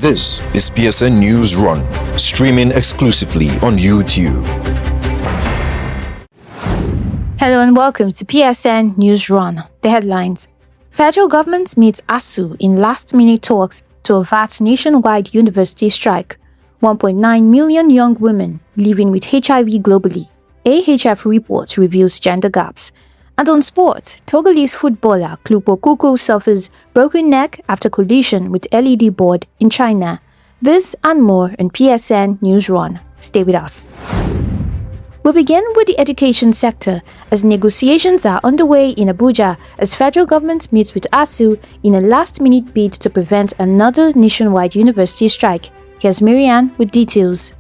This is PSN Newsrun, streaming exclusively on YouTube. Hello and welcome to PSN Newsrun. The headlines. Federal government meets ASUU in last-minute talks to avert nationwide university strike. 1.9 million young women living with HIV globally. AHF report reveals gender gaps. And on sports, Togolese footballer Kloukpo suffers broken neck after collision with LED board in China. This and more in PSN Newsrun. Stay with us. We'll begin with the education sector as negotiations are underway in Abuja as federal government meets with ASUU in a last-minute bid to prevent another nationwide university strike. Here's Marianne with details.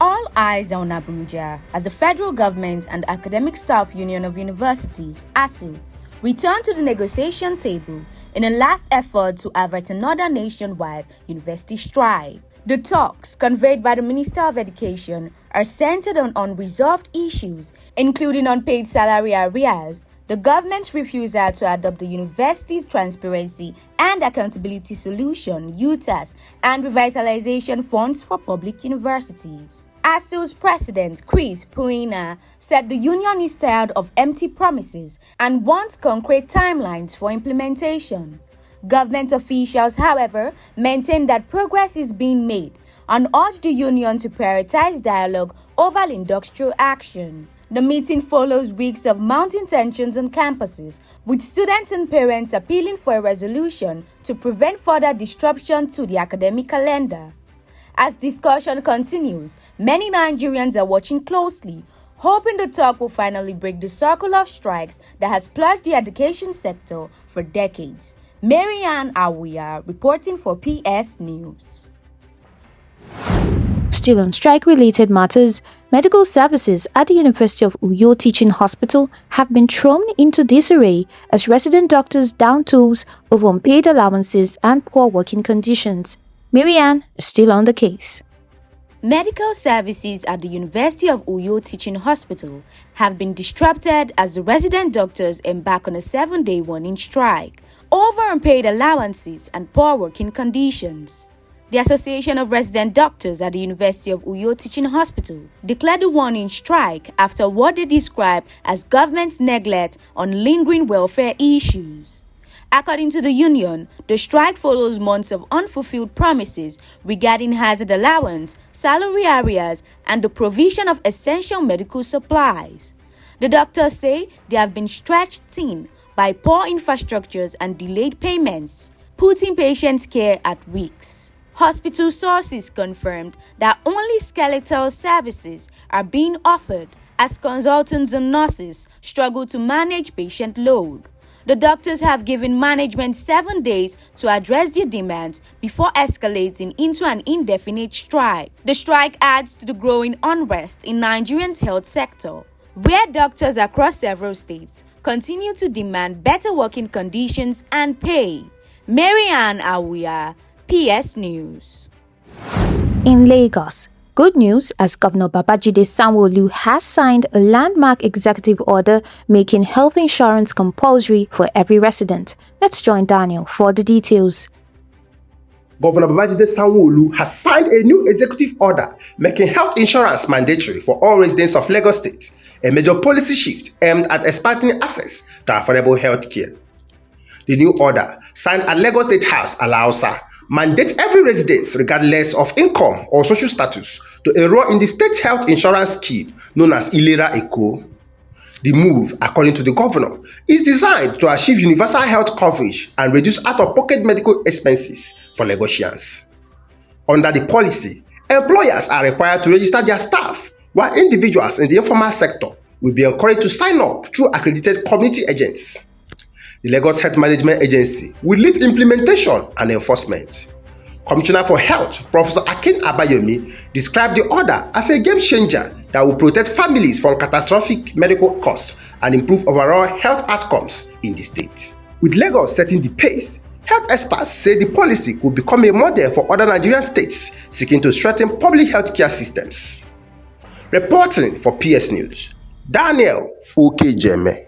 All eyes are on Abuja as the federal government and Academic Staff Union of Universities, ASUU, return to the negotiation table in a last effort to avert another nationwide university strike. The talks, conveyed by the Minister of Education, are centered on unresolved issues, including unpaid salary arrears, the government's refusal to adopt the University's Transparency and Accountability Solution (UTAS) and revitalization funds for public universities. ASUU's president, Chris Puina, said the union is tired of empty promises and wants concrete timelines for implementation. Government officials, however, maintain that progress is being made and urge the union to prioritize dialogue over industrial action. The meeting follows weeks of mounting tensions on campuses, with students and parents appealing for a resolution to prevent further disruption to the academic calendar. As discussion continues, many Nigerians are watching closely, hoping the talk will finally break the circle of strikes that has plagued the education sector for decades. Marianne Awuya reporting for PS News. Still on strike-related matters, medical services at the University of Uyo Teaching Hospital have been thrown into disarray as resident doctors down tools over unpaid allowances and poor working conditions. Marianne is still on the case. Medical services at the University of Uyo Teaching Hospital have been disrupted as the resident doctors embark on a 7-day warning strike over unpaid allowances and poor working conditions. The Association of Resident Doctors at the University of Uyo Teaching Hospital declared a warning strike after what they described as government's neglect on lingering welfare issues. According to the union, the strike follows months of unfulfilled promises regarding hazard allowance, salary arrears, and the provision of essential medical supplies. The doctors say they have been stretched thin by poor infrastructures and delayed payments, putting patients' care at risk. Hospital sources confirmed that only skeletal services are being offered as consultants and nurses struggle to manage patient load. The doctors have given management 7 days to address their demands before escalating into an indefinite strike. The strike adds to the growing unrest in Nigeria's health sector, where doctors across several states continue to demand better working conditions and pay. Marianne Awuya, PS News. In Lagos, good news as Governor Babajide Sanwo-Olu has signed a landmark executive order making health insurance compulsory for every resident. Let's join Daniel for the details. Governor Babajide Sanwo-Olu has signed a new executive order making health insurance mandatory for all residents of Lagos State, a major policy shift aimed at expanding access to affordable health care. The new order, signed at Lagos State House, allows mandate every resident, regardless of income or social status, to enroll in the state health insurance scheme known as Ilera Eco. The move, according to the governor, is designed to achieve universal health coverage and reduce out-of-pocket medical expenses for Lagosians. Under the policy, employers are required to register their staff, while individuals in the informal sector will be encouraged to sign up through accredited community agents. The Lagos Health Management Agency will lead implementation and enforcement. Commissioner for Health, Professor Akin Abayomi, described the order as a game changer that will protect families from catastrophic medical costs and improve overall health outcomes in the state. With Lagos setting the pace, health experts say the policy will become a model for other Nigerian states seeking to strengthen public health care systems. Reporting for PS News, Daniel Okejeme.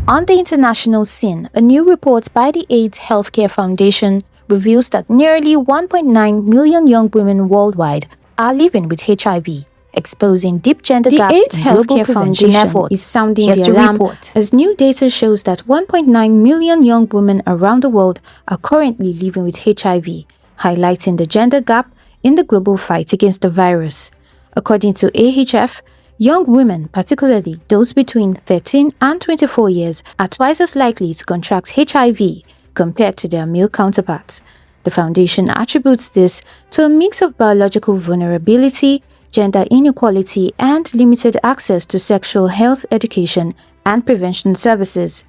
On the international scene, a new report by the AIDS Healthcare Foundation reveals that nearly 1.9 million young women worldwide are living with HIV, exposing deep gender gaps in global prevention efforts. Is sounding the alarm as new data shows that 1.9 million young women around the world are currently living with HIV, highlighting the gender gap in the global fight against the virus. According to AHF, young women, particularly those between 13 and 24 years, are twice as likely to contract HIV compared to their male counterparts. The foundation attributes this to a mix of biological vulnerability, gender inequality, and limited access to sexual health education and prevention services.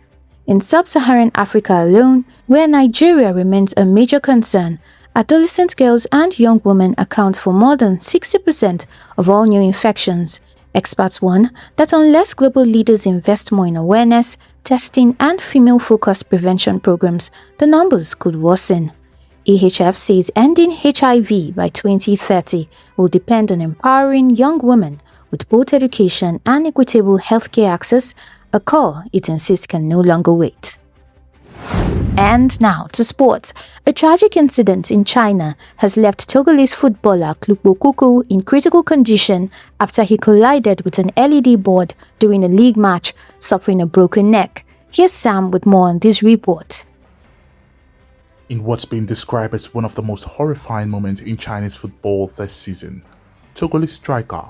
In sub-Saharan Africa alone, where Nigeria remains a major concern, adolescent girls and young women account for more than 60% of all new infections. Experts warn that unless global leaders invest more in awareness, testing, and female-focused prevention programs, the numbers could worsen. AHF says ending HIV by 2030 will depend on empowering young women with both education and equitable healthcare access, a call it insists can no longer wait. And now to sports. A tragic incident in China has left Togolese footballer Kloukpo in critical condition after he collided with an LED board during a league match, suffering a broken neck. Here's Sam with more on this report. In what's been described as one of the most horrifying moments in Chinese football this season, Togolese striker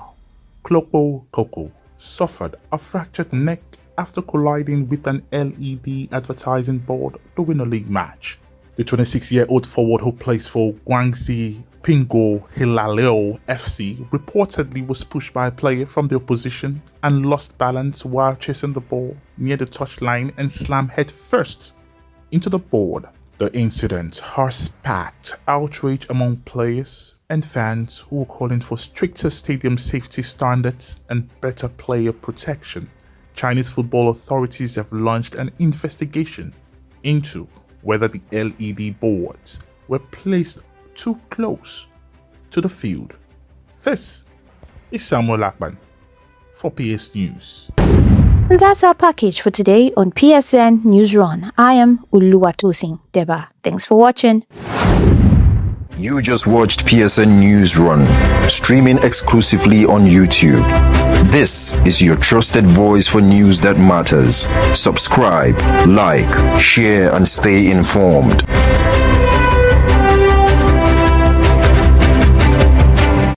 Kloukpo Kokou suffered a fractured neck after colliding with an LED advertising board during a league match. The 26-year-old forward, who plays for Guangxi Pingguo Hilaleo FC, reportedly was pushed by a player from the opposition and lost balance while chasing the ball near the touchline and slammed headfirst into the board. The incident has sparked outrage among players and fans who are calling for stricter stadium safety standards and better player protection. Chinese football authorities have launched an investigation into whether the LED boards were placed too close to the field. This is Samuel Akban for PS News. And that's our package for today on PSN Newsrun. I am Uluwatosin Deba. Thanks for watching. You just watched PSN Newsrun, streaming exclusively on YouTube. This is your trusted voice for news that matters. Subscribe, like, share, and stay informed.